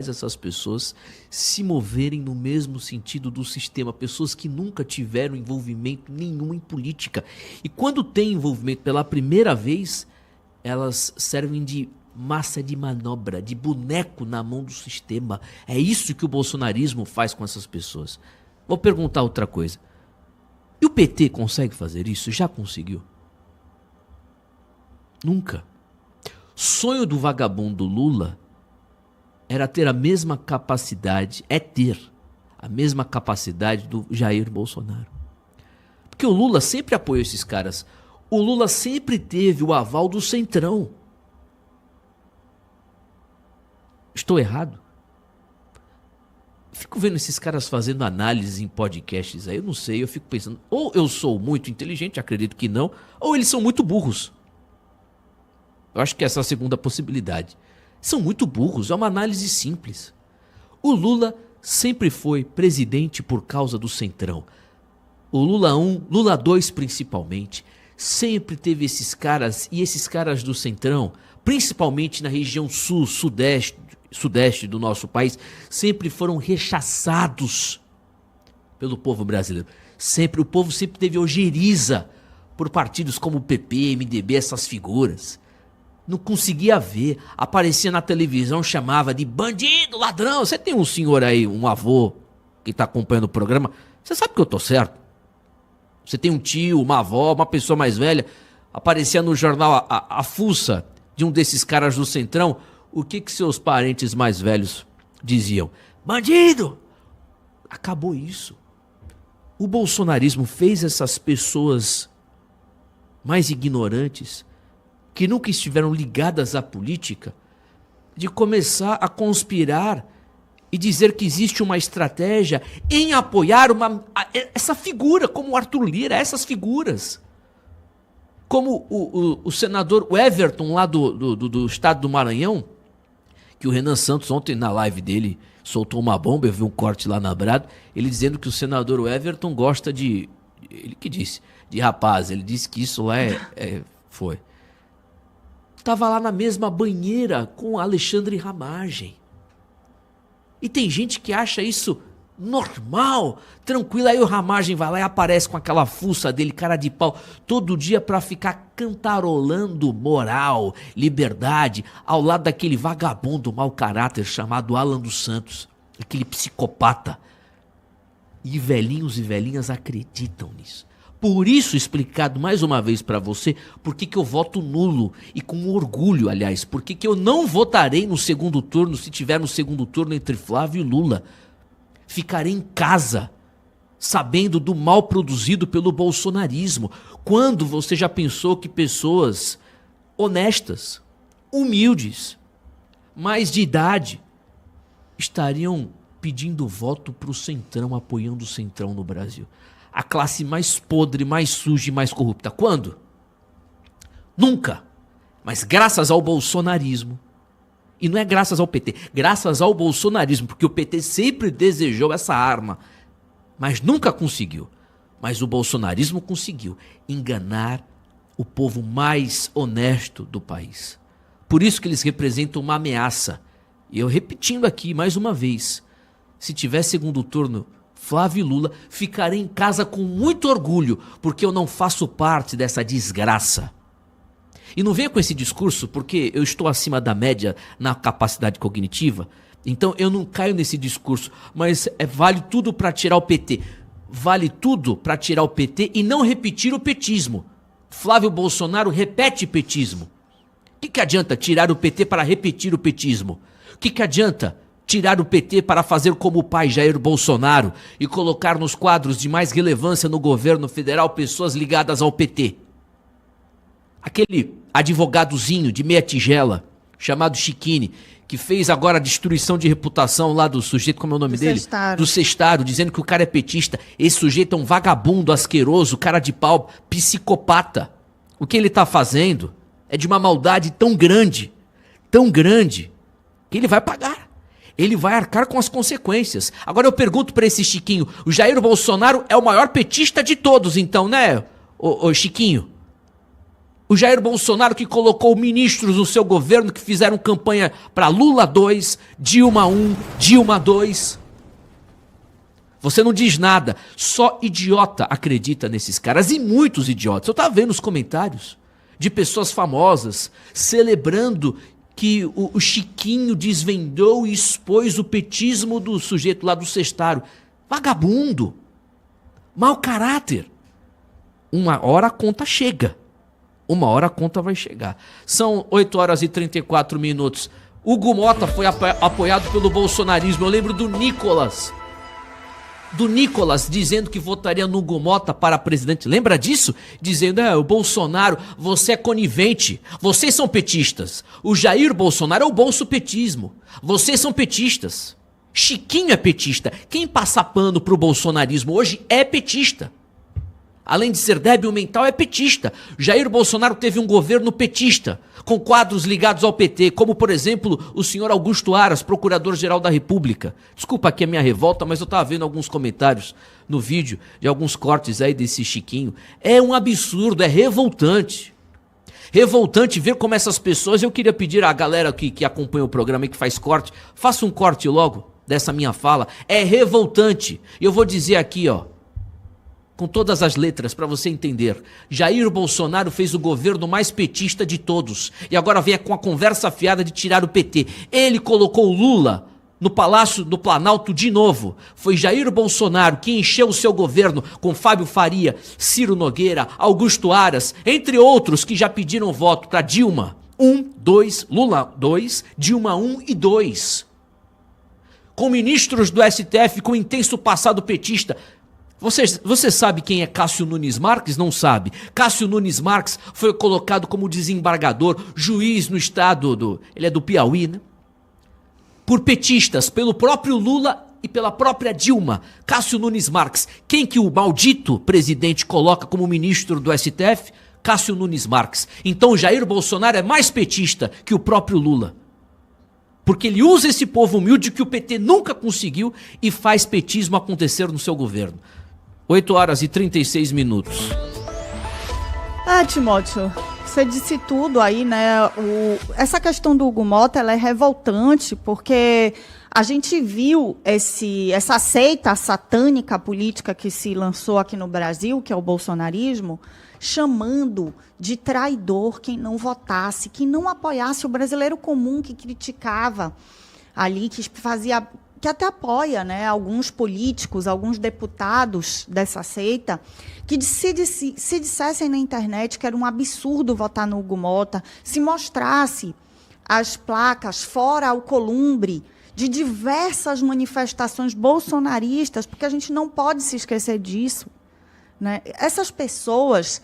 essas pessoas se moverem no mesmo sentido do sistema, pessoas que nunca tiveram envolvimento nenhum em política. E quando tem envolvimento pela primeira vez, elas servem de massa de manobra, de boneco na mão do sistema. É isso que o bolsonarismo faz com essas pessoas. Vou perguntar outra coisa. E o PT consegue fazer isso? Já conseguiu? Nunca. Sonho do vagabundo Lula era ter a mesma capacidade, ter a mesma capacidade do Jair Bolsonaro. Porque o Lula sempre apoiou esses caras. O Lula sempre teve o aval do Centrão. Estou errado? Fico vendo esses caras fazendo análise em podcasts aí, eu não sei, eu fico pensando, ou eu sou muito inteligente, acredito que não, ou eles são muito burros. Eu acho que essa é a segunda possibilidade. São muito burros, é uma análise simples. O Lula sempre foi presidente por causa do Centrão. O Lula 1, Lula 2 principalmente, sempre teve esses caras, e esses caras do Centrão, principalmente na região sul, sudeste do nosso país, sempre foram rechaçados pelo povo brasileiro. O povo sempre teve ojeriza por partidos como o PP, MDB, essas figuras. Não conseguia ver, aparecia na televisão, chamava de bandido, ladrão. Você tem um senhor aí, um avô que está acompanhando o programa, você sabe que eu tô certo. Você tem um tio, uma avó, uma pessoa mais velha, aparecia no jornal a fuça de um desses caras do Centrão, o que seus parentes mais velhos diziam? Bandido! Acabou isso. O bolsonarismo fez essas pessoas mais ignorantes, que nunca estiveram ligadas à política, de começar a conspirar e dizer que existe uma estratégia em apoiar essa figura, como o Arthur Lira, essas figuras. Como o senador Everton, lá do estado do Maranhão, que o Renan Santos ontem na live dele soltou uma bomba, eu vi um corte lá na Brado, ele dizendo que o senador Everton gosta de... Ele que disse? De rapaz, ele disse que isso lá foi. Estava lá na mesma banheira com Alexandre Ramagem. E tem gente que acha isso normal, tranquilo. Aí o Ramagem vai lá e aparece com aquela fuça dele, cara de pau, todo dia para ficar cantarolando moral, liberdade, ao lado daquele vagabundo mau caráter chamado Alan dos Santos, aquele psicopata. E velhinhos e velhinhas acreditam nisso. Por isso, explicado mais uma vez para você, por que eu voto nulo e com orgulho, aliás, por que eu não votarei no segundo turno, se tiver no segundo turno entre Flávio e Lula. Ficarei em casa, sabendo do mal produzido pelo bolsonarismo. Quando você já pensou que pessoas honestas, humildes, mais de idade, estariam pedindo voto para o Centrão, apoiando o Centrão no Brasil? A classe mais podre, mais suja e mais corrupta. Quando? Nunca. Mas graças ao bolsonarismo. E não é graças ao PT, graças ao bolsonarismo, porque o PT sempre desejou essa arma, mas nunca conseguiu. Mas o bolsonarismo conseguiu enganar o povo mais honesto do país. Por isso que eles representam uma ameaça. E eu repetindo aqui mais uma vez, se tiver segundo turno Flávio e Lula, ficarei em casa com muito orgulho, porque eu não faço parte dessa desgraça. E não venha com esse discurso, porque eu estou acima da média na capacidade cognitiva, então eu não caio nesse discurso, mas vale tudo para tirar o PT. Vale tudo para tirar o PT e não repetir o petismo. Flávio Bolsonaro repete petismo. O que adianta tirar o PT para repetir o petismo? O que adianta tirar o PT para fazer como o pai Jair Bolsonaro e colocar nos quadros de mais relevância no governo federal pessoas ligadas ao PT? Aquele advogadozinho de meia tigela, chamado Chiquini, que fez agora a destruição de reputação lá do sujeito, como é o nome dele? Do Sestaro, dizendo que o cara é petista. Esse sujeito é um vagabundo asqueroso, cara de pau, psicopata. O que ele tá fazendo é de uma maldade tão grande, que ele vai pagar. Ele vai arcar com as consequências. Agora eu pergunto para esse Chiquinho, o Jair Bolsonaro é o maior petista de todos, então, né, ô Chiquinho? O Jair Bolsonaro que colocou ministros no seu governo que fizeram campanha para Lula 2, Dilma 1, Dilma 2. Você não diz nada. Só idiota acredita nesses caras. E muitos idiotas. Eu estava vendo os comentários de pessoas famosas celebrando que o Chiquinho desvendou e expôs o petismo do sujeito lá do cestário. Vagabundo. Mau caráter. Uma hora a conta chega. Uma hora a conta vai chegar. São 8 horas e 34 minutos. Hugo Mota foi apoiado pelo bolsonarismo. Eu lembro do Nicolas. Dizendo que votaria no Hugo Mota para presidente. Lembra disso? Dizendo, o Bolsonaro, você é conivente. Vocês são petistas. O Jair Bolsonaro é o bolsopetismo. Vocês são petistas. Chiquinho é petista. Quem passa pano pro bolsonarismo hoje é petista. Além de ser débil mental, é petista. Jair Bolsonaro teve um governo petista, com quadros ligados ao PT, como, por exemplo, o senhor Augusto Aras, procurador-geral da República. Desculpa aqui a minha revolta, mas eu estava vendo alguns comentários no vídeo, de alguns cortes aí desse Chiquinho. É um absurdo, é revoltante. Revoltante ver como essas pessoas... Eu queria pedir à galera que acompanha o programa e que faz corte, faça um corte logo dessa minha fala. É revoltante. E eu vou dizer aqui, com todas as letras, para você entender. Jair Bolsonaro fez o governo mais petista de todos. E agora vem com a conversa fiada de tirar o PT. Ele colocou o Lula no Palácio do Planalto de novo. Foi Jair Bolsonaro que encheu o seu governo com Fábio Faria, Ciro Nogueira, Augusto Aras, entre outros que já pediram voto para Dilma 1, 2, Lula 2, Dilma 1 e 2. Com ministros do STF com intenso passado petista. Você sabe quem é Cássio Nunes Marques? Não sabe. Cássio Nunes Marques foi colocado como desembargador, juiz no estado ele é do Piauí, né? Por petistas, pelo próprio Lula e pela própria Dilma. Cássio Nunes Marques. Quem que o maldito presidente coloca como ministro do STF? Cássio Nunes Marques. Então Jair Bolsonaro é mais petista que o próprio Lula. Porque ele usa esse povo humilde que o PT nunca conseguiu e faz petismo acontecer no seu governo. 8 horas e 36 minutos. Timóteo, você disse tudo aí, né? Essa questão do Hugo Mota, ela é revoltante, porque a gente viu essa seita satânica política que se lançou aqui no Brasil, que é o bolsonarismo, chamando de traidor quem não votasse, quem não apoiasse o brasileiro comum que criticava ali, que até apoia, né, alguns políticos, alguns deputados dessa seita, que se dissessem na internet que era um absurdo votar no Hugo Mota, se mostrasse as placas fora Alcolumbre de diversas manifestações bolsonaristas, porque a gente não pode se esquecer disso, né? Essas pessoas,